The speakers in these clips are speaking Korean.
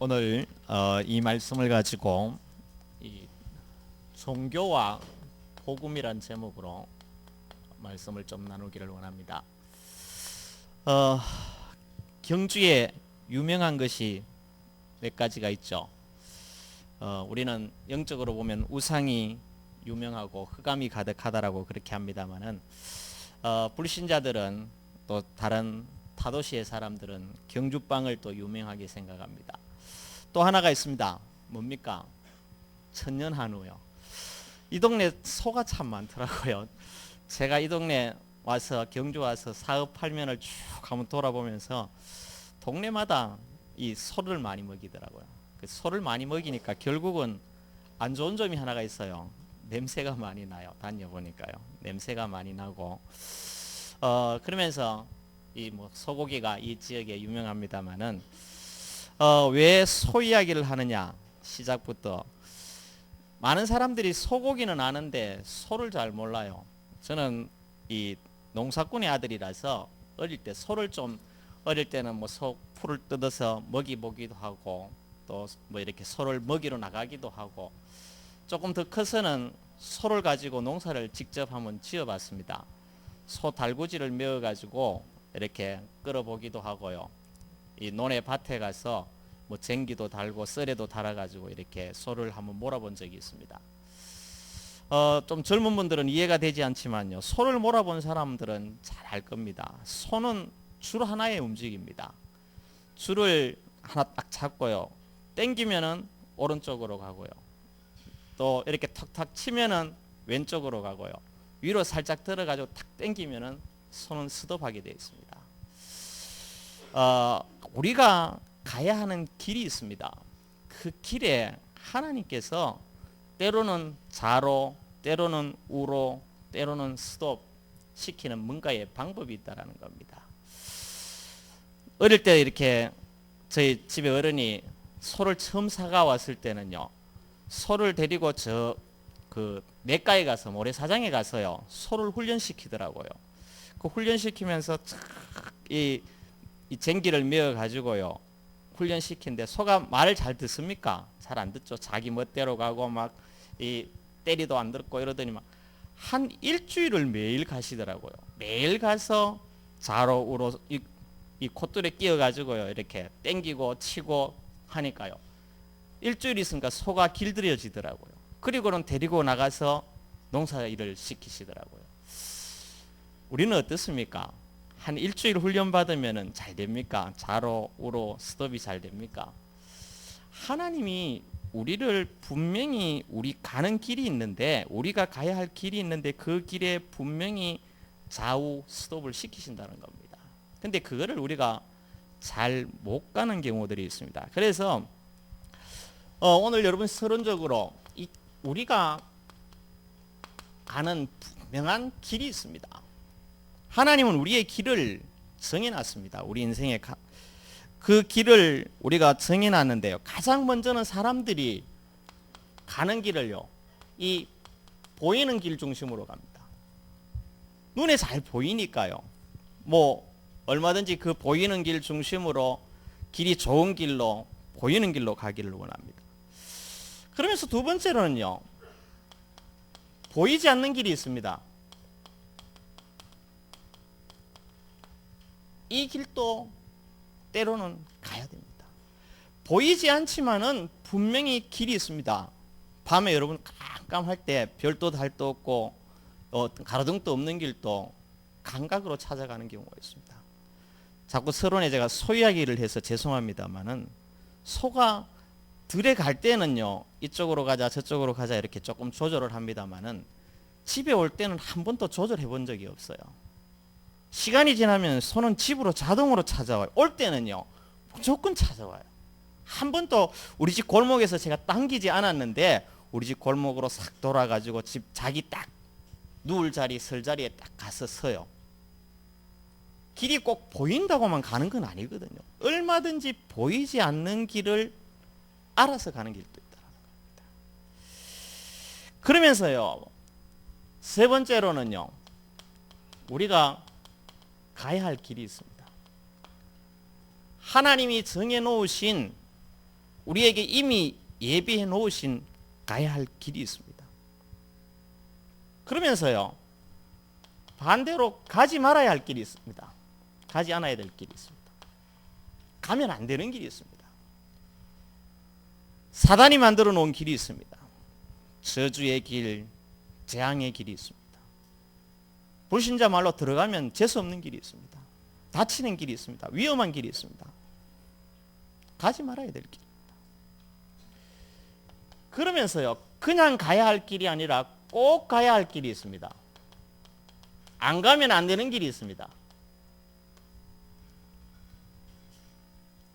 오늘 이 말씀을 가지고 이 종교와 복음이란 제목으로 말씀을 좀 나누기를 원합니다. 어, 경주에 유명한 것이 몇 가지가 있죠. 우리는 영적으로 보면 우상이 유명하고 흑암이 가득하다라고 그렇게 합니다만은 불신자들은 또 다른 타도시의 사람들은 경주빵을 또 유명하게 생각합니다. 또 하나가 있습니다. 뭡니까? 천년한우요. 이 동네 소가 참 많더라고요. 제가 이 동네 와서 경주 와서 사업 팔면을 쭉 한번 돌아보면서 동네마다 이 소를 많이 먹이더라고요. 그 소를 많이 먹이니까 결국은 안 좋은 점이 하나가 있어요. 냄새가 많이 나요. 다녀보니까요. 냄새가 많이 나고 그러면서 이 뭐 소고기가 이 지역에 유명합니다만은 왜 소 이야기를 하느냐? 시작부터 많은 사람들이 소고기는 아는데 소를 잘 몰라요. 저는 이 농사꾼의 아들이라서 어릴 때 소를 좀 어릴 때는 뭐 소 풀을 뜯어서 먹이 보기도 하고 또 뭐 이렇게 소를 먹이러 나가기도 하고 조금 더 커서는 소를 가지고 농사를 직접 한번 지어봤습니다. 소 달구지를 메어 가지고 이렇게 끌어보기도 하고요. 이 논에 밭에 가서 뭐 쟁기도 달고 썰에도 달아가지고 이렇게 소를 한번 몰아본 적이 있습니다. 좀 젊은 분들은 이해가 되지 않지만요. 소를 몰아본 사람들은 잘 알 겁니다. 소는 줄 하나에 움직입니다. 줄을 하나 딱 잡고요. 당기면은 오른쪽으로 가고요. 또 이렇게 탁탁 치면은 왼쪽으로 가고요. 위로 살짝 들어가지고 탁 당기면은 손은 스톱하게 되어 있습니다. 우리가 가야 하는 길이 있습니다. 그 길에 하나님께서 때로는 좌로, 때로는 우로, 때로는 스톱 시키는 뭔가의 방법이 있다라는 겁니다. 어릴 때 이렇게 저희 집에 어른이 소를 처음 사가 왔을 때는요, 소를 데리고 그 냇가에 가서 모래사장에 가서요 소를 훈련시키더라고요. 그 훈련시키면서 이 쟁기를 메어 가지고요 훈련시키는데 소가 말을 잘 듣습니까? 잘 안 듣죠. 자기 멋대로 가고 막 이 때리도 안 듣고 이러더니 막 한 일주일을 매일 가시더라고요. 매일 가서 좌로 우로 이 콧줄에 끼어 가지고요 이렇게 땡기고 치고 하니까요 일주일 있으니까 소가 길들여지더라고요. 그리고는 데리고 나가서 농사 일을 시키시더라고요. 우리는 어떻습니까? 한 일주일 훈련 받으면 잘 됩니까? 좌로 우로 스톱이 잘 됩니까? 하나님이 우리를 분명히 우리 가는 길이 있는데 우리가 가야 할 길이 있는데 그 길에 분명히 좌우 스톱을 시키신다는 겁니다. 근데 그거를 우리가 잘 못 가는 경우들이 있습니다. 그래서 오늘 여러분 서론적으로 우리가 가는 분명한 길이 있습니다. 하나님은 우리의 길을 정해놨습니다. 우리 인생의 그 길을 우리가 정해놨는데요. 가장 먼저는 사람들이 가는 길을요, 이 보이는 길 중심으로 갑니다. 눈에 잘 보이니까요. 뭐 얼마든지 그 보이는 길 중심으로 길이 좋은 길로 보이는 길로 가기를 원합니다. 그러면서 두 번째로는요, 보이지 않는 길이 있습니다. 이 길도 때로는 가야 됩니다. 보이지 않지만은 분명히 길이 있습니다. 밤에 여러분 깜깜할 때 별도 달도 없고 가로등도 없는 길도 감각으로 찾아가는 경우가 있습니다. 자꾸 서론에 제가 소 이야기를 해서 죄송합니다만은 소가 들에 갈 때는요 이쪽으로 가자 저쪽으로 가자 이렇게 조금 조절을 합니다만은 집에 올 때는 한 번도 조절해 본 적이 없어요. 시간이 지나면 소는 집으로 자동으로 찾아와요. 올 때는요 무조건 찾아와요. 한 번도 우리 집 골목에서 제가 당기지 않았는데 우리 집 골목으로 싹 돌아가지고 집 자기 딱 누울 자리 설 자리에 딱 가서 서요. 길이 꼭 보인다고만 가는 건 아니거든요. 얼마든지 보이지 않는 길을 알아서 가는 길도 있다는 겁니다. 그러면서요 세 번째로는요 우리가 가야 할 길이 있습니다. 하나님이 정해놓으신 우리에게 이미 예비해 놓으신 가야 할 길이 있습니다. 그러면서요, 반대로 가지 말아야 할 길이 있습니다. 가지 않아야 될 길이 있습니다. 가면 안 되는 길이 있습니다. 사단이 만들어 놓은 길이 있습니다. 저주의 길, 재앙의 길이 있습니다. 불신자 말로 들어가면 재수 없는 길이 있습니다. 다치는 길이 있습니다. 위험한 길이 있습니다. 가지 말아야 될 길입니다. 그러면서요, 그냥 가야 할 길이 아니라 꼭 가야 할 길이 있습니다. 안 가면 안 되는 길이 있습니다.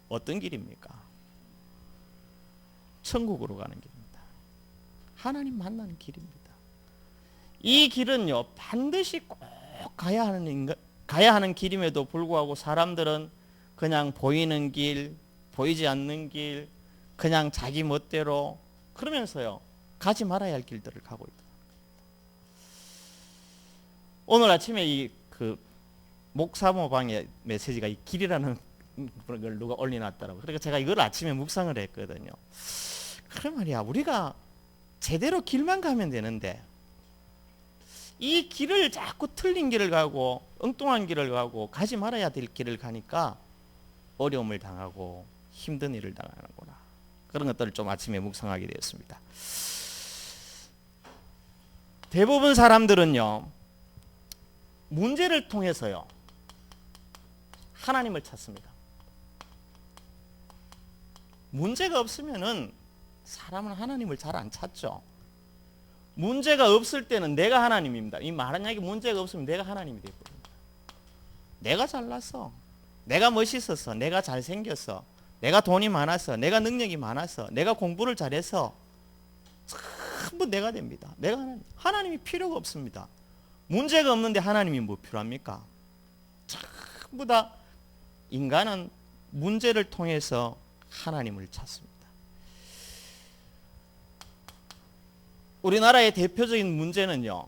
어떤 길입니까? 천국으로 가는 길입니다. 하나님 만나는 길입니다. 이 길은요, 반드시 꼭 가야 하는 길임에도 불구하고 사람들은 그냥 보이는 길, 보이지 않는 길, 그냥 자기 멋대로 그러면서요, 가지 말아야 할 길들을 가고 있다. 오늘 아침에 목사모방의 메시지가 이 길이라는 걸 누가 올려놨더라고요. 그러니까 제가 이걸 아침에 묵상을 했거든요. 그래 말이야, 우리가 제대로 길만 가면 되는데 이 길을 자꾸 틀린 길을 가고 엉뚱한 길을 가고 가지 말아야 될 길을 가니까 어려움을 당하고 힘든 일을 당하는구나. 그런 것들을 좀 아침에 묵상하게 되었습니다. 대부분 사람들은요, 문제를 통해서요, 하나님을 찾습니다. 문제가 없으면은 사람은 하나님을 잘 안 찾죠. 문제가 없을 때는 내가 하나님입니다. 이 만약에 문제가 없으면 내가 하나님이 되어버립니다. 내가 잘났어, 내가 멋있었어, 내가 잘생겼어, 내가 돈이 많았어, 내가 능력이 많았어, 내가 공부를 잘해서 전부 내가 됩니다. 내가 하나님이 필요가 없습니다. 문제가 없는데 하나님이 뭐 필요합니까? 전부 다 인간은 문제를 통해서 하나님을 찾습니다. 우리나라의 대표적인 문제는요,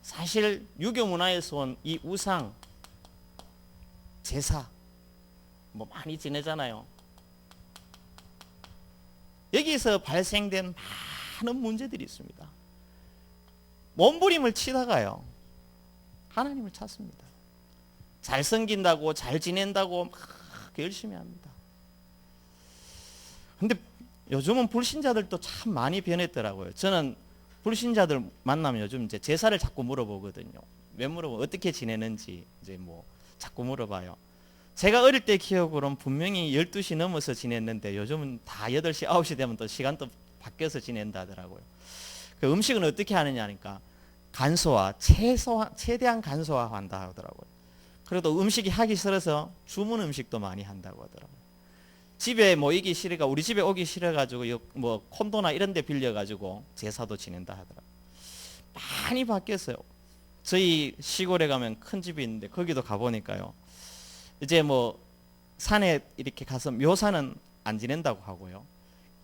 사실 유교 문화에서 온 이 우상, 제사 뭐 많이 지내잖아요. 여기서 발생된 많은 문제들이 있습니다. 몸부림을 치다가요, 하나님을 찾습니다. 잘 섬긴다고, 잘 지낸다고 막 열심히 합니다. 근데 요즘은 불신자들도 참 많이 변했더라고요. 저는 불신자들 만나면 요즘 이제 제사를 자꾸 물어보거든요. 왜 물어보? 어떻게 지내는지 이제 뭐 자꾸 물어봐요. 제가 어릴 때 기억으로는 분명히 12시 넘어서 지냈는데 요즘은 다 8시, 9시 되면 또 시간도 바뀌어서 지낸다 하더라고요. 그 음식은 어떻게 하느냐 하니까 간소화, 최대한 간소화한다 하더라고요. 그래도 음식이 하기 싫어서 주문 음식도 많이 한다고 하더라고요. 집에 모이기 싫으니까 우리 집에 오기 싫어가지고 뭐 콘도나 이런 데 빌려가지고 제사도 지낸다 하더라고요. 많이 바뀌었어요. 저희 시골에 가면 큰 집이 있는데 거기도 가보니까요, 이제 뭐 산에 이렇게 가서 묘사는 안 지낸다고 하고요,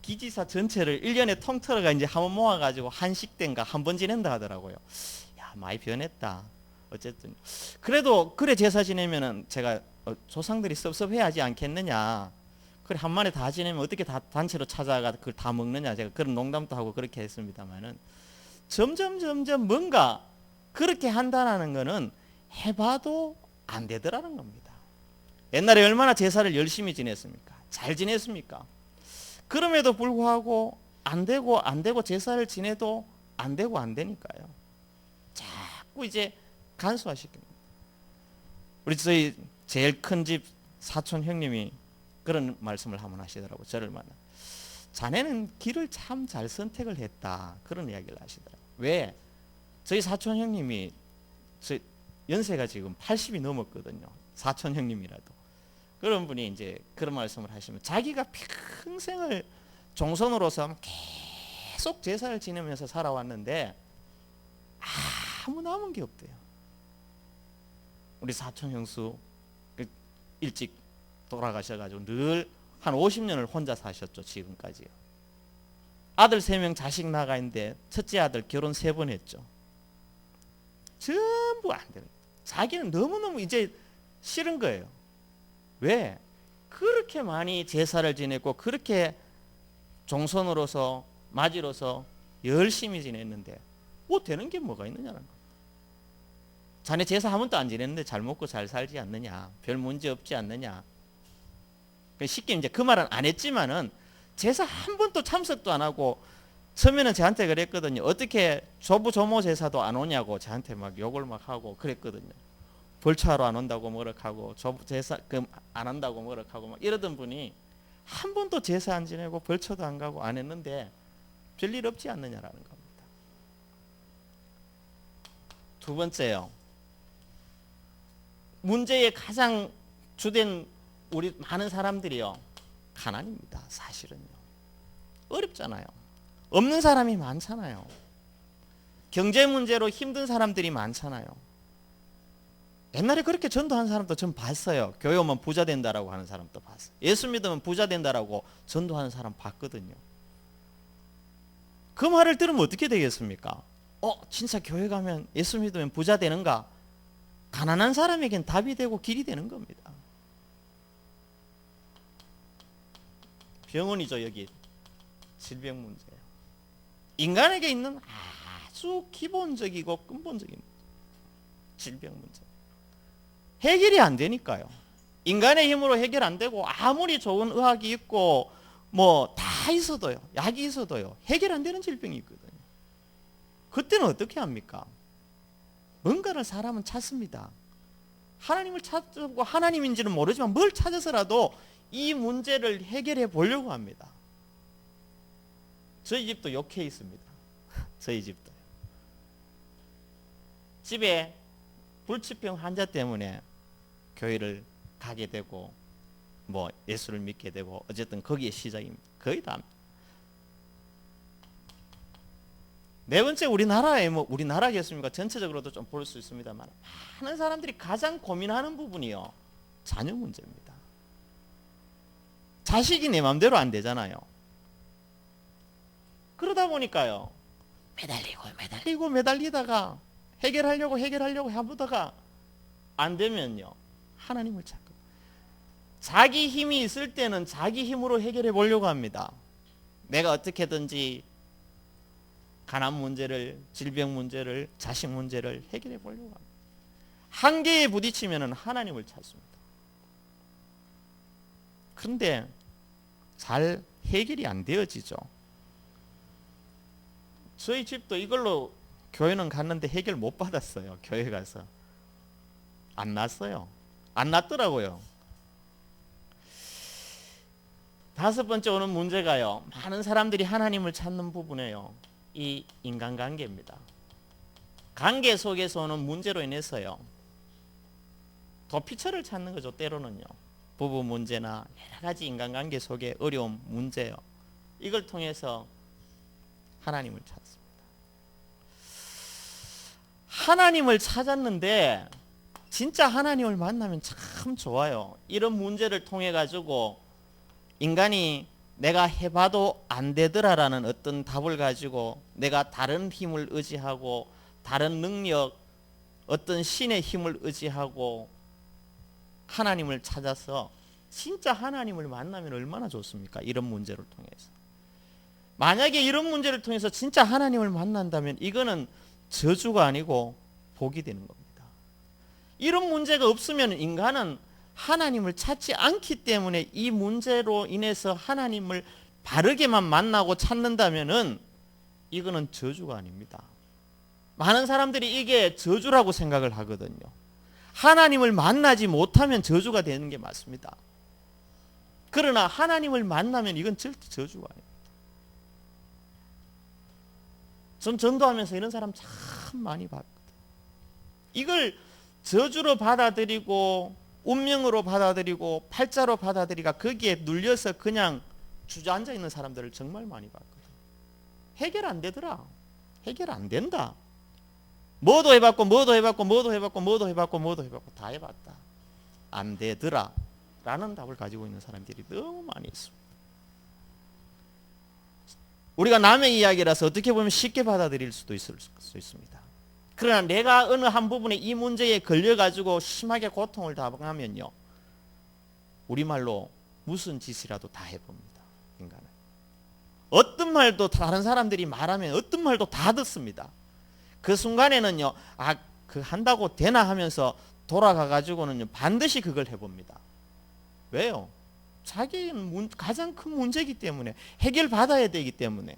기지사 전체를 1년에 통틀어가 이제 한번 모아가지고 한식대인가 한 번 지낸다 하더라고요. 야, 많이 변했다. 어쨌든 그래도 그래 제사 지내면은 제가 조상들이 섭섭해하지 않겠느냐. 그래 한 마리 다 지내면 어떻게 다 단체로 찾아가 그걸 다 먹느냐. 제가 그런 농담도 하고 그렇게 했습니다만은 점점 뭔가 그렇게 한다는 거는 해봐도 안 되더라는 겁니다. 옛날에 얼마나 제사를 열심히 지냈습니까? 잘 지냈습니까? 그럼에도 불구하고 안 되고 제사를 지내도 안 되니까요. 자꾸 이제 간소화시킵니다. 우리 저희 제일 큰 집 사촌 형님이 그런 말씀을 한번 하시더라고요. 저를 만나. 자네는 길을 참 잘 선택을 했다. 그런 이야기를 하시더라고요. 왜? 저희 사촌 형님이 연세가 지금 80이 넘었거든요. 사촌 형님이라도. 그런 분이 이제 그런 말씀을 하시면 자기가 평생을 종선으로서 계속 제사를 지내면서 살아왔는데 아무 남은 게 없대요. 우리 사촌 형수 일찍 돌아가셔가지고 늘 한 50년을 혼자 사셨죠. 지금까지요. 아들 3명 자식 나가 있는데 첫째 아들 결혼 3번 했죠. 전부 안 되는 거예요. 자기는 너무너무 이제 싫은 거예요. 왜? 그렇게 많이 제사를 지냈고 그렇게 종손으로서 맞이로서 열심히 지냈는데 뭐 되는 게 뭐가 있느냐는 거예요. 자네 제사 한 번도 안 지냈는데 잘 먹고 잘 살지 않느냐, 별 문제 없지 않느냐. 쉽게 이제 그 말은 안 했지만은 제사 한 번도 참석도 안 하고 처음에는 저한테 그랬거든요. 어떻게 조부 조모 제사도 안 오냐고 저한테 막 욕을 막 하고 그랬거든요. 벌초하러 안 온다고 뭐락하고 조부 제사 안 한다고 뭐락하고 막 이러던 분이 한 번도 제사 안 지내고 벌초도 안 가고 안 했는데 별일 없지 않느냐라는 겁니다. 두 번째요. 문제의 가장 주된 우리 많은 사람들이요. 가난입니다. 사실은요. 어렵잖아요. 없는 사람이 많잖아요. 경제 문제로 힘든 사람들이 많잖아요. 옛날에 그렇게 전도한 사람도 전 봤어요. 교회 오면 부자 된다라고 하는 사람도 봤어요. 예수 믿으면 부자 된다라고 전도하는 사람 봤거든요. 그 말을 들으면 어떻게 되겠습니까? 진짜 교회 가면 예수 믿으면 부자 되는가? 가난한 사람에겐 답이 되고 길이 되는 겁니다. 병원이죠. 여기 질병 문제예요. 인간에게 있는 아주 기본적이고 근본적인 질병 문제. 해결이 안 되니까요. 인간의 힘으로 해결 안 되고 아무리 좋은 의학이 있고 뭐 다 있어도요. 약이 있어도요. 해결 안 되는 질병이 있거든요. 그때는 어떻게 합니까? 뭔가를 사람은 찾습니다. 하나님을 찾고 하나님인지는 모르지만 뭘 찾아서라도 이 문제를 해결해 보려고 합니다. 저희 집도 요 케이스입니다. 저희 집도. 집에 불치병 환자 때문에 교회를 가게 되고 뭐 예수를 믿게 되고 어쨌든 거기에 시작입니다. 거의 다. 네 번째 우리나라에 뭐 우리나라겠습니까? 전체적으로도 좀 볼 수 있습니다만 많은 사람들이 가장 고민하는 부분이요. 자녀 문제입니다. 자식이 내 마음대로 안 되잖아요. 그러다 보니까요. 매달리다가 해결하려고 해보다가 안 되면요. 하나님을 찾고 자기 힘이 있을 때는 자기 힘으로 해결해 보려고 합니다. 내가 어떻게든지 가난 문제를, 질병 문제를, 자식 문제를 해결해 보려고 합니다. 한계에 부딪히면 하나님을 찾습니다. 그런데 잘 해결이 안 되어지죠. 저희 집도 이걸로 교회는 갔는데 해결 못 받았어요. 교회 가서. 안 났어요. 안 났더라고요. 다섯 번째 오는 문제가요. 많은 사람들이 하나님을 찾는 부분이에요. 이 인간관계입니다. 관계 속에서 오는 문제로 인해서요. 도피처를 찾는 거죠. 때로는요. 부부 문제나 여러 가지 인간관계 속의 어려움, 문제요. 이걸 통해서 하나님을 찾습니다. 하나님을 찾았는데 진짜 하나님을 만나면 참 좋아요. 이런 문제를 통해 가지고 인간이 내가 해봐도 안 되더라라는 어떤 답을 가지고 내가 다른 힘을 의지하고 다른 능력, 어떤 신의 힘을 의지하고 하나님을 찾아서 진짜 하나님을 만나면 얼마나 좋습니까? 이런 문제를 통해서. 만약에 이런 문제를 통해서 진짜 하나님을 만난다면 이거는 저주가 아니고 복이 되는 겁니다. 이런 문제가 없으면 인간은 하나님을 찾지 않기 때문에 이 문제로 인해서 하나님을 바르게만 만나고 찾는다면은 이거는 저주가 아닙니다. 많은 사람들이 이게 저주라고 생각을 하거든요. 하나님을 만나지 못하면 저주가 되는 게 맞습니다. 그러나 하나님을 만나면 이건 절대 저주가 아닙니다. 전 전도하면서 이런 사람 참 많이 봤거든요. 이걸 저주로 받아들이고 운명으로 받아들이고 팔자로 받아들이가 거기에 눌려서 그냥 주저앉아 있는 사람들을 정말 많이 봤거든요. 해결 안 되더라. 해결 안 된다. 뭐도 해봤고 다 해봤다. 안 되더라 라는 답을 가지고 있는 사람들이 너무 많이 있습니다. 우리가 남의 이야기라서 어떻게 보면 쉽게 받아들일 수도 있을 수 있습니다. 그러나 내가 어느 한 부분에 이 문제에 걸려가지고 심하게 고통을 당하면요. 우리말로 무슨 짓이라도 다 해봅니다. 인간은. 어떤 말도 다른 사람들이 말하면 어떤 말도 다 듣습니다. 그 순간에는요, 아, 그 한다고 되나 하면서 돌아가 가지고는 반드시 그걸 해봅니다. 왜요? 자기는 가장 큰 문제이기 때문에, 해결받아야 되기 때문에.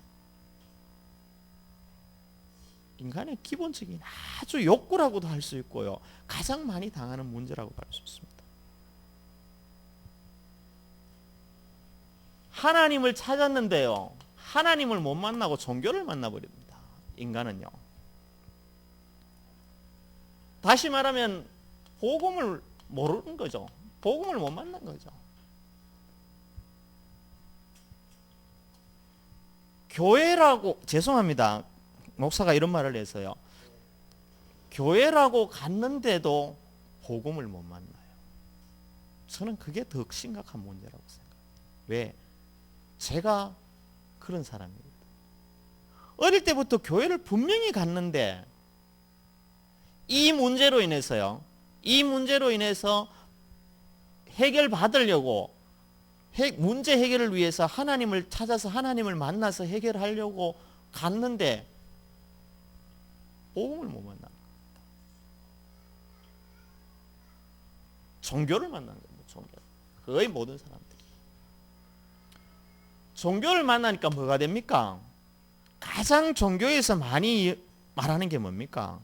인간의 기본적인 아주 욕구라고도 할 수 있고요, 가장 많이 당하는 문제라고 할 수 있습니다. 하나님을 찾았는데요, 하나님을 못 만나고 종교를 만나버립니다. 인간은요. 다시 말하면 복음을 모르는 거죠. 복음을 못 만난 거죠. 교회라고, 죄송합니다, 목사가 이런 말을 해서요, 교회라고 갔는데도 복음을 못 만나요. 저는 그게 더 심각한 문제라고 생각해요. 왜? 제가 그런 사람입니다. 어릴 때부터 교회를 분명히 갔는데 이 문제로 인해서요, 이 문제로 인해서 해결받으려고, 문제 해결을 위해서 하나님을 찾아서 하나님을 만나서 해결하려고 갔는데 복음을 못 만난 겁니다. 종교를 만난 겁니다. 종교. 거의 모든 사람들이. 종교를 만나니까 뭐가 됩니까? 가장 종교에서 많이 말하는 게 뭡니까?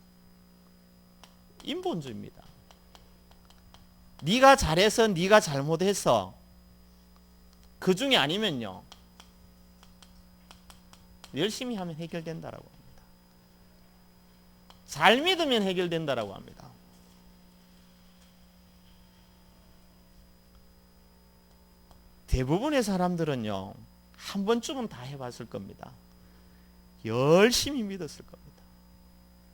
인본주의입니다. 네가 잘해서 네가 잘못해서 그 중에 아니면요, 열심히 하면 해결된다라고 합니다. 잘 믿으면 해결된다라고 합니다. 대부분의 사람들은요, 한 번쯤은 다 해봤을 겁니다. 열심히 믿었을 겁니다.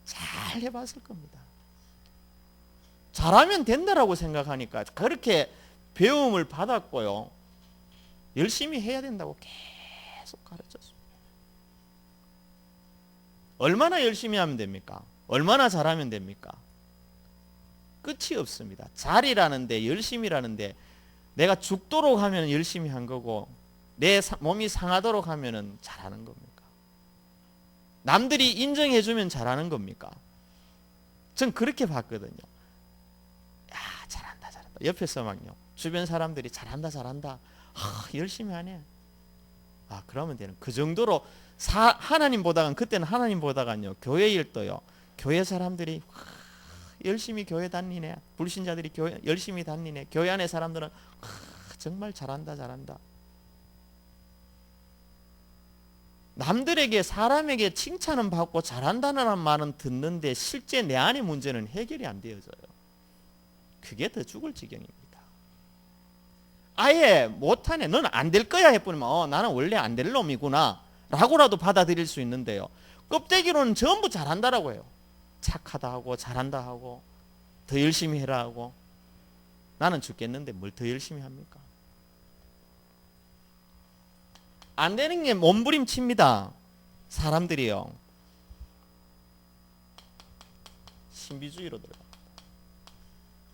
잘 해봤을 겁니다. 잘하면 된다라고 생각하니까 그렇게 배움을 받았고요, 열심히 해야 된다고 계속 가르쳤습니다. 얼마나 열심히 하면 됩니까? 얼마나 잘하면 됩니까? 끝이 없습니다. 잘이라는데, 열심히라는데, 내가 죽도록 하면 열심히 한 거고 내 몸이 상하도록 하면 잘하는 겁니까? 남들이 인정해 주면 잘하는 겁니까? 전 그렇게 봤거든요. 야, 잘한다 잘한다. 옆에서 막요, 주변 사람들이 잘한다 잘한다, 열심히 하네. 아, 그러면 되는, 그 정도로 하나님 보다간, 그때는 하나님 보다간요, 교회 일도요, 교회 사람들이 열심히 교회 다니네, 불신자들이 교회 열심히 다니네, 교회 안에 사람들은 정말 잘한다 잘한다. 남들에게, 사람에게 칭찬은 받고 잘한다는 말은 듣는데 실제 내 안의 문제는 해결이 안 되어져요. 그게 더 죽을 지경입니다. 아예 못하네, 넌 안 될 거야 해보면 나는 원래 안 될 놈이구나 라고라도 받아들일 수 있는데요, 껍데기로는 전부 잘한다라고 해요. 착하다 하고 잘한다 하고 더 열심히 해라 하고. 나는 죽겠는데 뭘 더 열심히 합니까? 안 되는 게 몸부림칩니다. 사람들이요, 신비주의로 들어갑니다.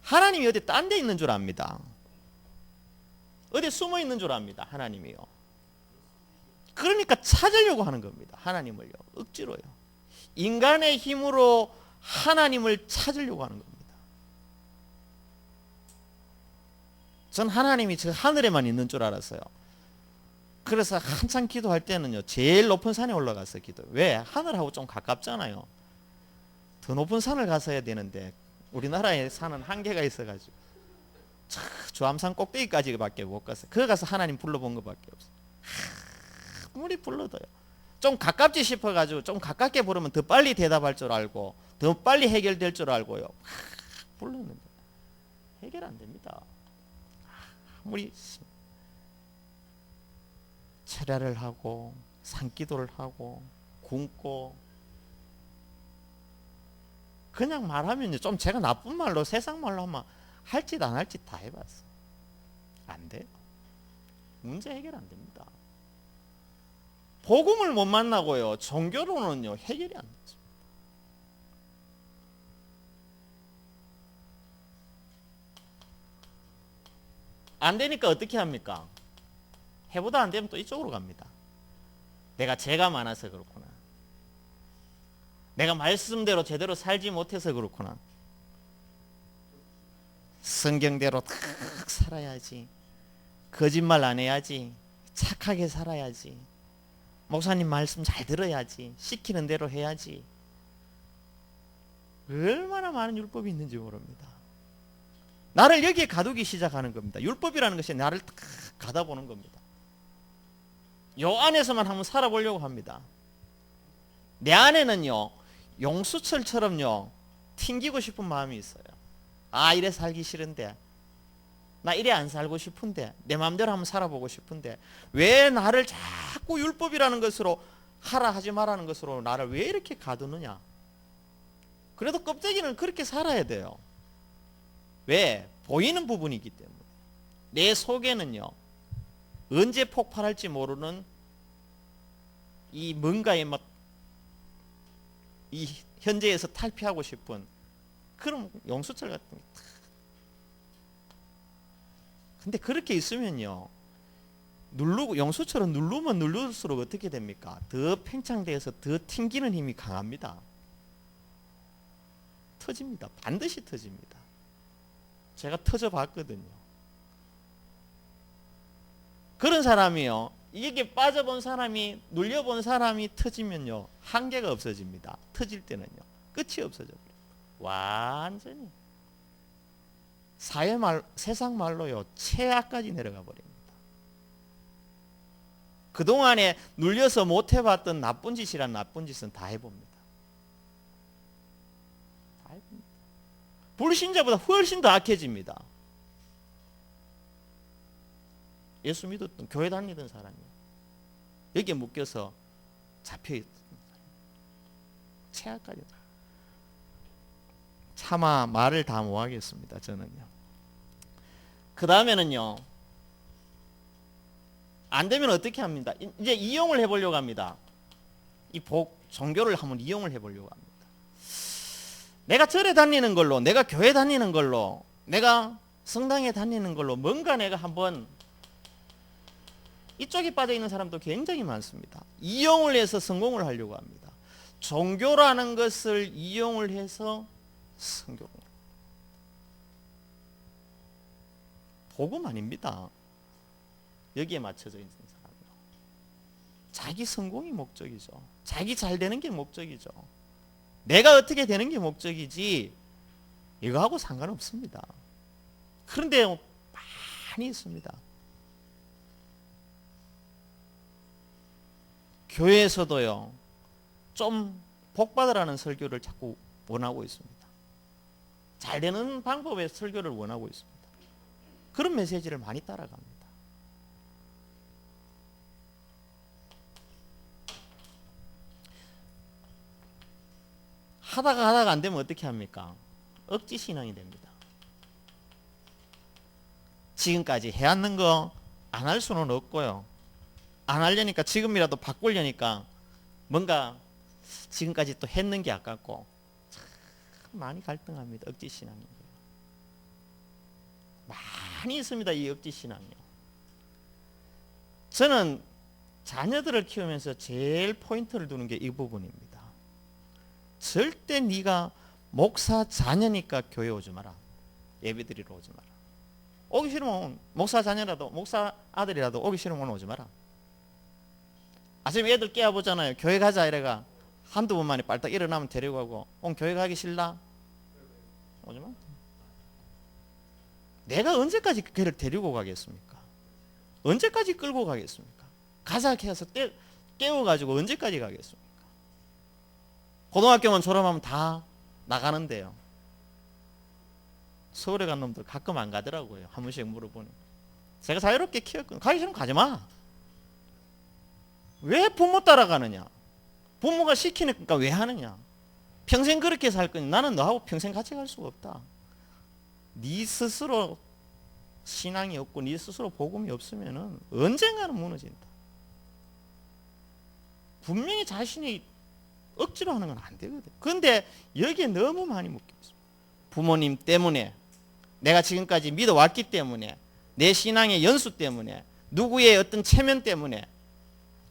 하나님이 어디 딴 데 있는 줄 압니다. 어디 숨어 있는 줄 압니다. 하나님이요. 그러니까 찾으려고 하는 겁니다. 하나님을요, 억지로요. 인간의 힘으로 하나님을 찾으려고 하는 겁니다. 전 하나님이 저 하늘에만 있는 줄 알았어요. 그래서 한참 기도할 때는요, 제일 높은 산에 올라가서 기도. 왜? 하늘하고 좀 가깝잖아요. 더 높은 산을 가서 해야 되는데 우리나라의 산은 한계가 있어가지고 주암산 꼭대기까지밖에 못 갔어요. 거기 가서 하나님 불러본 것밖에 없어요. 아무리 불러도요, 좀 가깝지 싶어가지고 좀 가깝게 부르면 더 빨리 대답할 줄 알고 더 빨리 해결될 줄 알고요, 불렀는데 해결 안 됩니다. 아무리 철야를 하고 산기도를 하고 굶고, 그냥 말하면요, 좀 제가 나쁜 말로, 세상 말로 하면 할 짓 안 할 짓 다 해봤어. 안 돼요. 문제 해결 안 됩니다. 복음을 못 만나고요, 종교로는요 해결이 안 되죠. 안 되니까 어떻게 합니까? 해보다 안 되면 또 이쪽으로 갑니다. 내가 죄가 많아서 그렇구나. 내가 말씀대로 제대로 살지 못해서 그렇구나. 성경대로 딱 살아야지. 거짓말 안 해야지. 착하게 살아야지. 목사님 말씀 잘 들어야지. 시키는 대로 해야지. 얼마나 많은 율법이 있는지 모릅니다. 나를 여기에 가두기 시작하는 겁니다. 율법이라는 것이 나를 딱 가다보는 겁니다. 요 안에서만 한번 살아보려고 합니다. 내 안에는요, 용수철처럼요, 튕기고 싶은 마음이 있어요. 아, 이래 살기 싫은데, 나 이래 안 살고 싶은데, 내 마음대로 한번 살아보고 싶은데, 왜 나를 자꾸 율법이라는 것으로 하라 하지 말라는 것으로 나를 왜 이렇게 가두느냐. 그래도 껍데기는 그렇게 살아야 돼요. 왜? 보이는 부분이기 때문에. 내 속에는요, 언제 폭발할지 모르는 이 뭔가에 막 이 현재에서 탈피하고 싶은 그런 용수철 같은 게. 근데 그렇게 있으면요, 누르고 용수철은 누르면 누를수록 어떻게 됩니까? 더 팽창돼서 더 튕기는 힘이 강합니다. 터집니다. 반드시 터집니다. 제가 터져봤거든요. 그런 사람이요, 이게 빠져본 사람이, 눌려본 사람이 터지면요, 한계가 없어집니다. 터질 때는요, 끝이 없어져 버려요. 완전히 세상 말로요, 최악까지 내려가 버립니다. 그동안에 눌려서 못 해봤던 나쁜 짓이란 나쁜 짓은 다 해봅니다. 불신자보다 훨씬 더 악해집니다. 예수 믿었던, 교회 다니던 사람이요, 여기에 묶여서 잡혀있던 사람, 최악까지. 차마 말을 다 못하겠습니다. 저는요. 그 다음에는요, 안 되면 어떻게 합니다? 이제 이용을 해보려고 합니다. 이 종교를 한번 이용을 해보려고 합니다. 내가 절에 다니는 걸로, 내가 교회 다니는 걸로, 내가 성당에 다니는 걸로 뭔가 내가 한번, 이쪽에 빠져 있는 사람도 굉장히 많습니다. 이용을 해서 성공을 하려고 합니다. 종교라는 것을 이용을 해서 성공. 복음 아닙니다. 여기에 맞춰져 있는 사람이요. 자기 성공이 목적이죠. 자기 잘 되는 게 목적이죠. 내가 어떻게 되는 게 목적이지 이거하고 상관없습니다. 그런데 많이 있습니다. 교회에서도요, 좀 복받으라는 설교를 자꾸 원하고 있습니다. 잘 되는 방법의 설교를 원하고 있습니다. 그런 메시지를 많이 따라갑니다. 하다가 안 되면 어떻게 합니까? 억지 신앙이 됩니다. 지금까지 해왔는 거 안 할 수는 없고요. 안 하려니까, 지금이라도 바꾸려니까 뭔가 지금까지 또 했는 게 아깝고, 참 많이 갈등합니다. 억지 신앙인 거예요. 많이 있습니다. 이 억지 신앙이요. 저는 자녀들을 키우면서 제일 포인트를 두는 게 이 부분입니다. 절대 네가 목사 자녀니까 교회 오지 마라. 예배드리러 오지 마라. 오기 싫으면 목사 자녀라도, 목사 아들이라도 오기 싫으면 오지 마라. 아침에 애들 깨워보잖아요. 교회 가자 이래가 한두 번 만에 빨딱 일어나면 데리고 가고, 오늘 교회 가기 싫나? 오지 마. 내가 언제까지 걔를 데리고 가겠습니까? 언제까지 끌고 가겠습니까? 가자 해서 깨워가지고 언제까지 가겠습니까? 고등학교만 졸업하면 다 나가는데요. 서울에 간 놈들 가끔 안 가더라고요. 한 번씩 물어보니. 제가 자유롭게 키웠거든요. 가기 싫으면 가지 마. 왜 부모 따라가느냐? 부모가 시키니까 왜 하느냐? 평생 그렇게 살 거니 나는 너하고 평생 같이 갈 수가 없다. 네 스스로 신앙이 없고 네 스스로 복음이 없으면은 언젠가는 무너진다. 분명히 자신이 억지로 하는 건 안 되거든. 그런데 여기에 너무 많이 묶여 있습니다. 부모님 때문에, 내가 지금까지 믿어왔기 때문에, 내 신앙의 연수 때문에, 누구의 어떤 체면 때문에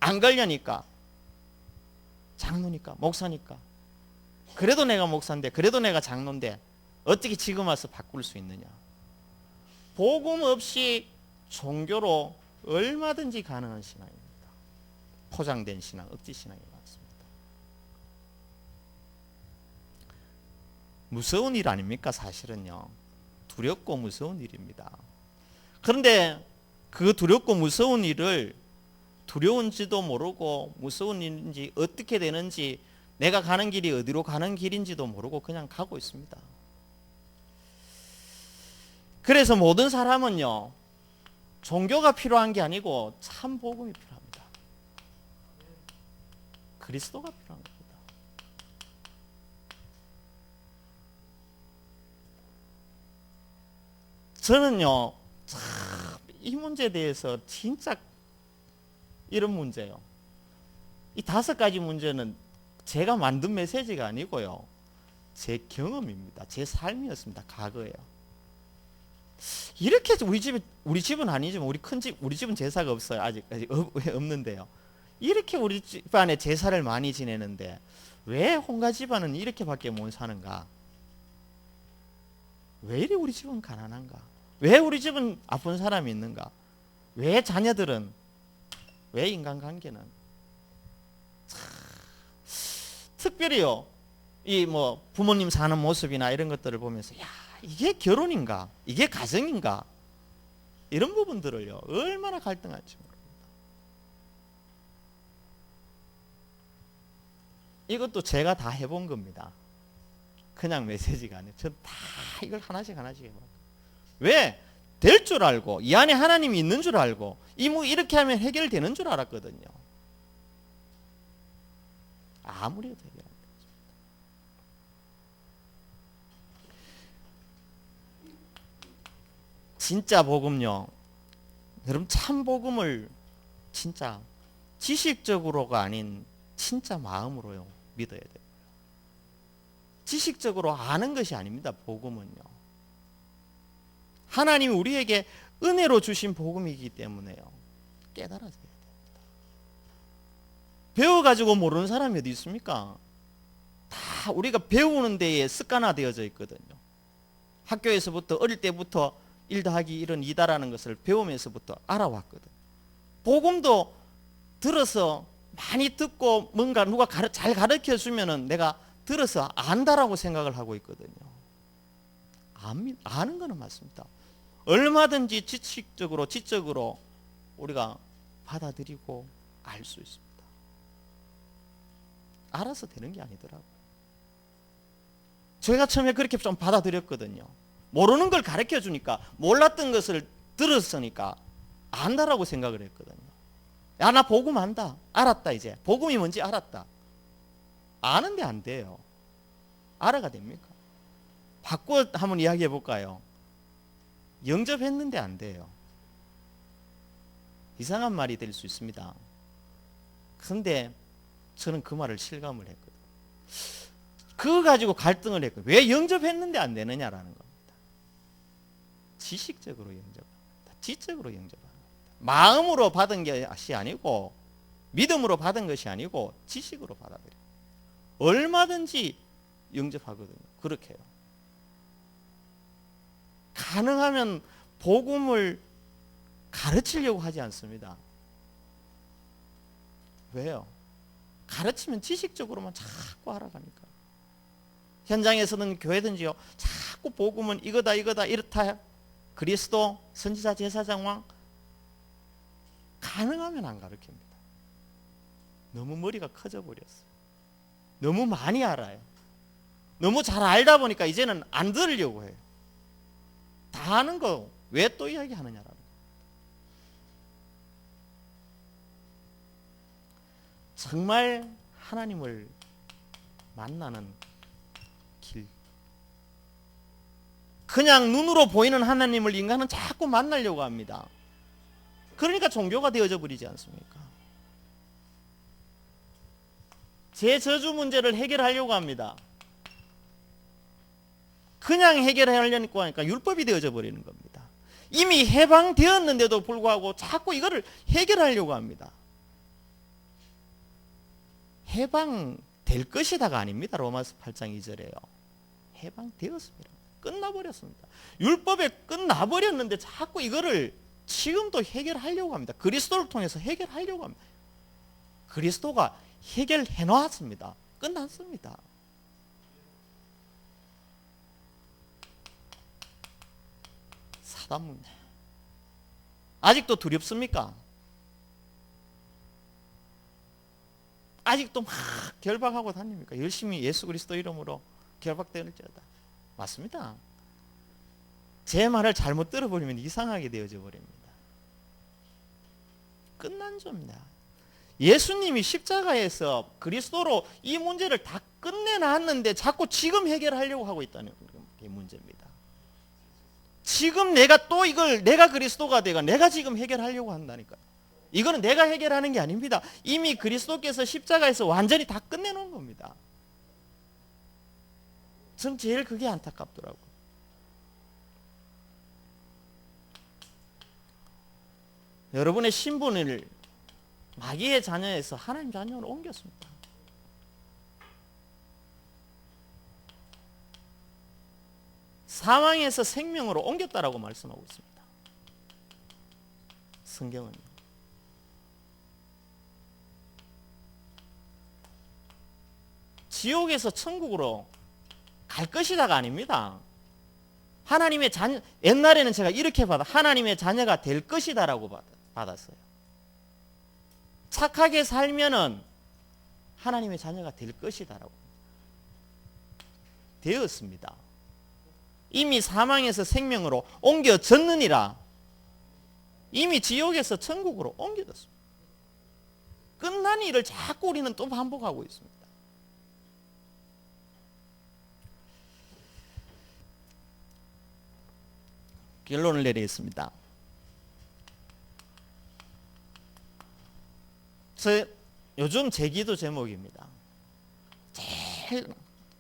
안 걸려니까 장로니까, 목사니까. 그래도 내가 목사인데, 그래도 내가 장로인데 어떻게 지금 와서 바꿀 수 있느냐. 복음 없이 종교로 얼마든지 가능한 신앙입니다. 포장된 신앙, 억지 신앙이 많습니다. 무서운 일 아닙니까? 사실은요. 두렵고 무서운 일입니다. 그런데 그 두렵고 무서운 일을 두려운지도 모르고 무서운 일인지 어떻게 되는지 내가 가는 길이 어디로 가는 길인지도 모르고 그냥 가고 있습니다. 그래서 모든 사람은요, 종교가 필요한 게 아니고 참 복음이 필요합니다. 그리스도가 필요한 겁니다. 저는요, 참 이 문제에 대해서 진짜 이런 문제요. 이 5가지 문제는 제가 만든 메시지가 아니고요, 제 경험입니다. 제 삶이었습니다. 과거에요. 이렇게 우리 집은 아니지만 우리 집은 제사가 없어요. 아직 없는데요. 이렇게 우리 집안에 제사를 많이 지내는데 왜 홍가 집안은 이렇게밖에 못 사는가? 왜 이리 우리 집은 가난한가? 왜 우리 집은 아픈 사람이 있는가? 왜 자녀들은, 왜 인간관계는? 특별히요, 이 뭐 부모님 사는 모습이나 이런 것들을 보면서, 야, 이게 결혼인가? 이게 가정인가? 이런 부분들을요, 얼마나 갈등할지 모릅니다. 이것도 제가 다 해본 겁니다. 그냥 메시지가 아니에요. 전 다 이걸 하나씩 해봐요. 왜? 될 줄 알고, 이 안에 하나님이 있는 줄 알고, 이렇게 하면 해결되는 줄 알았거든요. 아무리 해도 해결 안 되죠. 진짜 복음요, 여러분, 참 복음을 진짜 지식적으로가 아닌 진짜 마음으로요 믿어야 돼요. 지식적으로 아는 것이 아닙니다. 복음은요, 하나님이 우리에게 은혜로 주신 복음이기 때문에요, 깨달아야 됩니다. 배워가지고 모르는 사람이 어디 있습니까? 다 우리가 배우는 데에 습관화되어져 있거든요. 학교에서부터, 어릴 때부터 1 더하기 1은 2다라는 것을 배우면서부터 알아왔거든. 복음도 들어서 많이 듣고 뭔가 누가 잘 가르쳐 주면은 내가 들어서 안다라고 생각을 하고 있거든요. 아는 거는 맞습니다. 얼마든지 지식적으로, 지적으로 우리가 받아들이고 알 수 있습니다. 알아서 되는 게 아니더라고요. 제가 처음에 그렇게 좀 받아들였거든요. 모르는 걸 가르쳐 주니까, 몰랐던 것을 들었으니까 안다라고 생각을 했거든요. 야, 나 복음 안다. 알았다. 이제 복음이 뭔지 알았다. 아는데 안 돼요. 알아가 됩니까? 바꿔 한번 이야기해 볼까요? 영접했는데 안 돼요. 이상한 말이 될 수 있습니다. 그런데 저는 그 말을 실감을 했거든요. 그거 가지고 갈등을 했거든요. 왜 영접했는데 안 되느냐라는 겁니다. 지식적으로 영접합니다. 지적으로 영접합니다. 마음으로 받은 것이 아니고, 믿음으로 받은 것이 아니고 지식으로 받아들여요. 얼마든지 영접하거든요. 그렇게 해요. 가능하면 복음을 가르치려고 하지 않습니다. 왜요? 가르치면 지식적으로만 자꾸 알아가니까. 현장에서는 교회든지요, 자꾸 복음은 이거다 이렇다, 그리스도, 선지자, 제사장, 왕, 가능하면 안 가르칩니다. 너무 머리가 커져 버렸어요. 너무 많이 알아요. 너무 잘 알다 보니까 이제는 안 들으려고 해요. 다 아는 거 왜 또 이야기하느냐라는 거예요. 정말 하나님을 만나는 길, 그냥 눈으로 보이는 하나님을 인간은 자꾸 만나려고 합니다. 그러니까 종교가 되어져 버리지 않습니까? 제 저주 문제를 해결하려고 합니다. 그냥 해결하려고 하니까 율법이 되어져 버리는 겁니다. 이미 해방되었는데도 불구하고 자꾸 이거를 해결하려고 합니다. 해방될 것이다가 아닙니다. 로마서 8장 2절에요. 해방되었습니다. 끝나버렸습니다. 율법에 끝나버렸는데 자꾸 이거를 지금도 해결하려고 합니다. 그리스도를 통해서 해결하려고 합니다. 그리스도가 해결해 놓았습니다. 끝났습니다. 사단 문제. 아직도 두렵습니까? 아직도 막 결박하고 다닙니까? 열심히 예수 그리스도 이름으로 결박되을지어다. 맞습니다. 제 말을 잘못 들어버리면 이상하게 되어져 버립니다. 끝난 죄입니다. 예수님이 십자가에서 그리스도로 이 문제를 다 끝내놨는데 자꾸 지금 해결하려고 하고 있다는 게 문제입니다. 지금 내가 또 이걸 내가 그리스도가 되고 내가 지금 해결하려고 한다니까요. 이거는 내가 해결하는 게 아닙니다. 이미 그리스도께서 십자가에서 완전히 다 끝내놓은 겁니다. 전 제일 그게 안타깝더라고요. 여러분의 신분을 마귀의 자녀에서 하나님 자녀로 옮겼습니다. 사망에서 생명으로 옮겼다라고 말씀하고 있습니다. 성경은 지옥에서 천국으로 갈 것이다가 아닙니다. 하나님의 자녀, 옛날에는 제가 이렇게 하나님의 자녀가 될 것이다라고 받았어요. 착하게 살면은 하나님의 자녀가 될 것이다라고 되었습니다. 이미 사망에서 생명으로 옮겨졌느니라. 이미 지옥에서 천국으로 옮겨졌습니다. 끝난 일을 자꾸 우리는 또 반복하고 있습니다. 결론을 내리겠습니다. 요즘 제 기도 제목입니다. 제일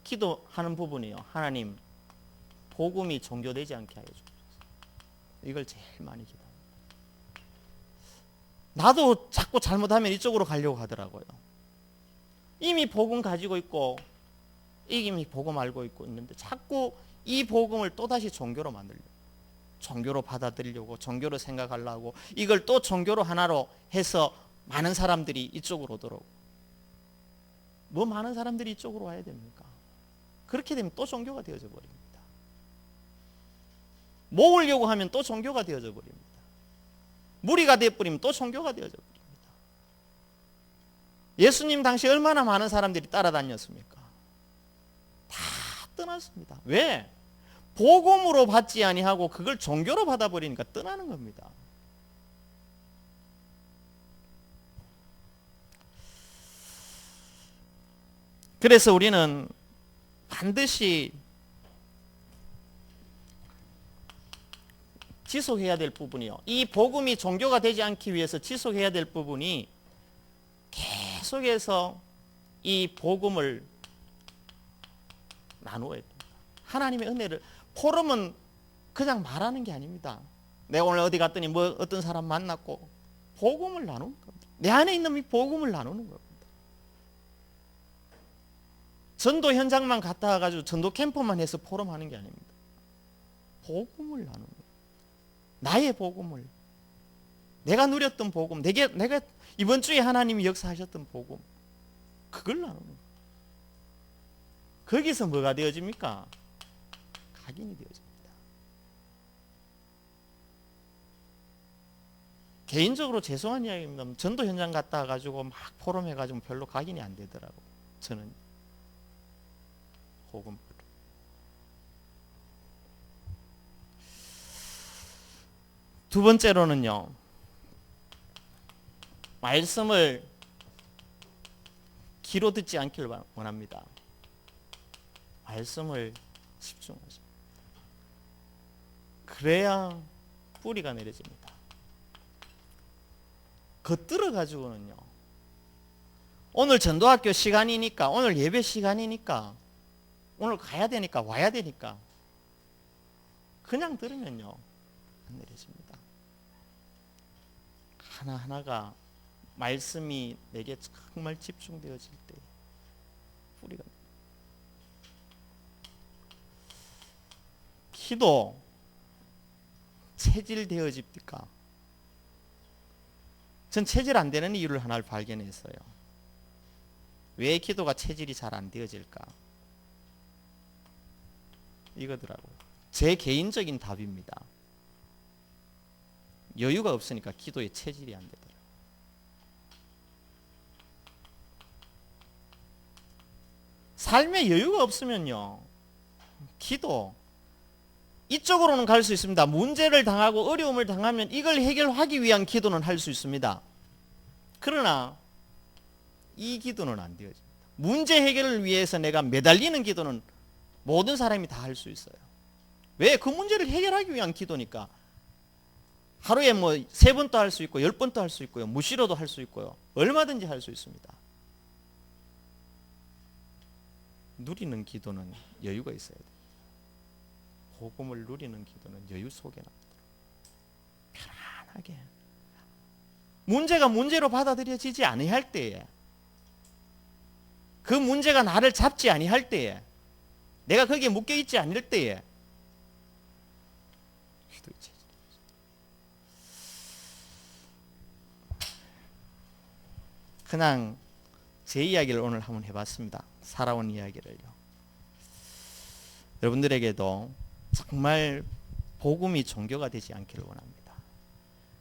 기도하는 부분이요. 하나님, 복음이 종교되지 않게 하여 주옵소서. 이걸 제일 많이 기도합니다. 나도 자꾸 잘못하면 이쪽으로 가려고 하더라고요. 이미 복음 가지고 있고 이미 복음 알고 있고 있는데 자꾸 이 복음을 또다시 종교로 만들려고, 종교로 받아들이려고, 종교로 생각하려고, 이걸 또 종교로 하나로 해서 많은 사람들이 이쪽으로 오도록. 뭐 많은 사람들이 이쪽으로 와야 됩니까? 그렇게 되면 또 종교가 되어져 버립니다. 모으려고 하면 또 종교가 되어져 버립니다. 무리가 되어버리면 또 종교가 되어져 버립니다. 예수님 당시 얼마나 많은 사람들이 따라다녔습니까? 다 떠났습니다. 왜? 복음으로 받지 아니하고 그걸 종교로 받아버리니까 떠나는 겁니다. 그래서 우리는 반드시 지속해야 될 부분이요. 이 복음이 종교가 되지 않기 위해서 지속해야 될 부분이 계속해서 이 복음을 나누어야 됩니다. 하나님의 은혜를, 포럼은 그냥 말하는 게 아닙니다. 내가 오늘 어디 갔더니 뭐 어떤 사람 만났고, 복음을 나누는 겁니다. 내 안에 있는 이 복음을 나누는 겁니다. 전도 현장만 갔다 와가지고 전도 캠프만 해서 포럼하는 게 아닙니다. 복음을 나누는 거예요. 나의 복음을, 내가 누렸던 복음, 내가 이번 주에 하나님이 역사하셨던 복음, 그걸 나누는 거예요. 거기서 뭐가 되어집니까? 각인이 되어집니다. 개인적으로 죄송한 이야기입니다. 전도 현장 갔다 와가지고 막 포럼해가지고 별로 각인이 안 되더라고요. 저는 복음. 두 번째로는요, 말씀을 귀로 듣지 않기를 원합니다. 말씀을 집중하십니다. 그래야 뿌리가 내려집니다. 겉들어 가지고는요, 오늘 전도학교 시간이니까, 오늘 예배 시간이니까, 오늘 가야 되니까, 와야 되니까 그냥 들으면요 안 내려집니다. 하나하나가 말씀이 내게 정말 집중되어질 때 뿌리가. 기도 체질되어집니까? 전 체질 안 되는 이유를 하나를 발견했어요. 왜 기도가 체질이 잘 안 되어질까? 이거더라고요. 제 개인적인 답입니다. 여유가 없으니까 기도의 체질이 안 되더라고요. 삶에 여유가 없으면요, 기도 이쪽으로는 갈 수 있습니다. 문제를 당하고 어려움을 당하면 이걸 해결하기 위한 기도는 할 수 있습니다. 그러나 이 기도는 안 되어집니다. 문제 해결을 위해서 내가 매달리는 기도는 모든 사람이 다 할 수 있어요. 왜? 그 문제를 해결하기 위한 기도니까. 하루에 뭐 3번도 할 수 있고 10번도 할 수 있고요. 무시로도 할 수 있고요. 얼마든지 할 수 있습니다. 누리는 기도는 여유가 있어야 돼요. 복음을 누리는 기도는 여유 속에 나오도록 편안하게, 문제가 문제로 받아들여지지 아니할 때에, 그 문제가 나를 잡지 아니할 때에, 내가 거기에 묶여 있지 않을 때에 기도의 체질. 그냥 제 이야기를 오늘 한번 해봤습니다. 살아온 이야기를요. 여러분들에게도 정말 복음이 종교가 되지 않기를 원합니다.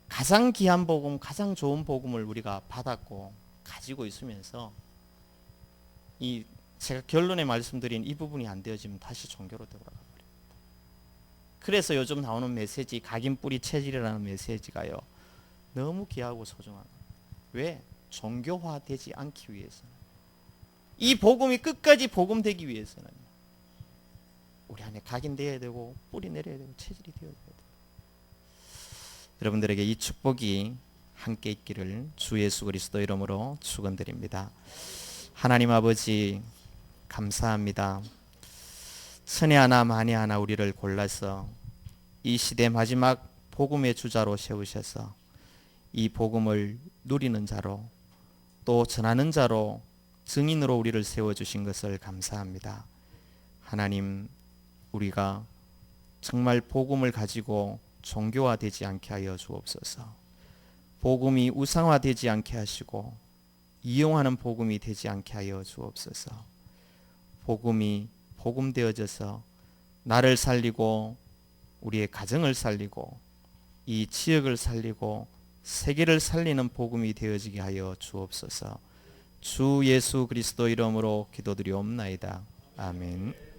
가장 귀한 복음, 가장 좋은 복음을 우리가 받았고 가지고 있으면서 제가 결론에 말씀드린 이 부분이 안 되어지면 다시 종교로 돌아가 버립니다. 그래서 요즘 나오는 메시지, 각인 뿌리 체질이라는 메시지가요, 너무 귀하고 소중한 거예요. 왜? 종교화되지 않기 위해서는, 이 복음이 끝까지 복음되기 위해서는 우리 안에 각인되어야 되고 뿌리 내려야 되고 체질이 되어야 돼요. 여러분들에게 이 축복이 함께 있기를 주 예수 그리스도 이름으로 축원드립니다. 하나님 아버지 감사합니다. 천에 하나 만에 하나 우리를 골라서 이 시대 마지막 복음의 주자로 세우셔서 이 복음을 누리는 자로, 또 전하는 자로, 증인으로 우리를 세워주신 것을 감사합니다. 하나님, 우리가 정말 복음을 가지고 종교화되지 않게 하여 주옵소서. 복음이 우상화되지 않게 하시고 이용하는 복음이 되지 않게 하여 주옵소서. 복음이 복음되어져서 나를 살리고 우리의 가정을 살리고 이 지역을 살리고 세계를 살리는 복음이 되어지게 하여 주옵소서. 주 예수 그리스도 이름으로 기도드리옵나이다. 아멘.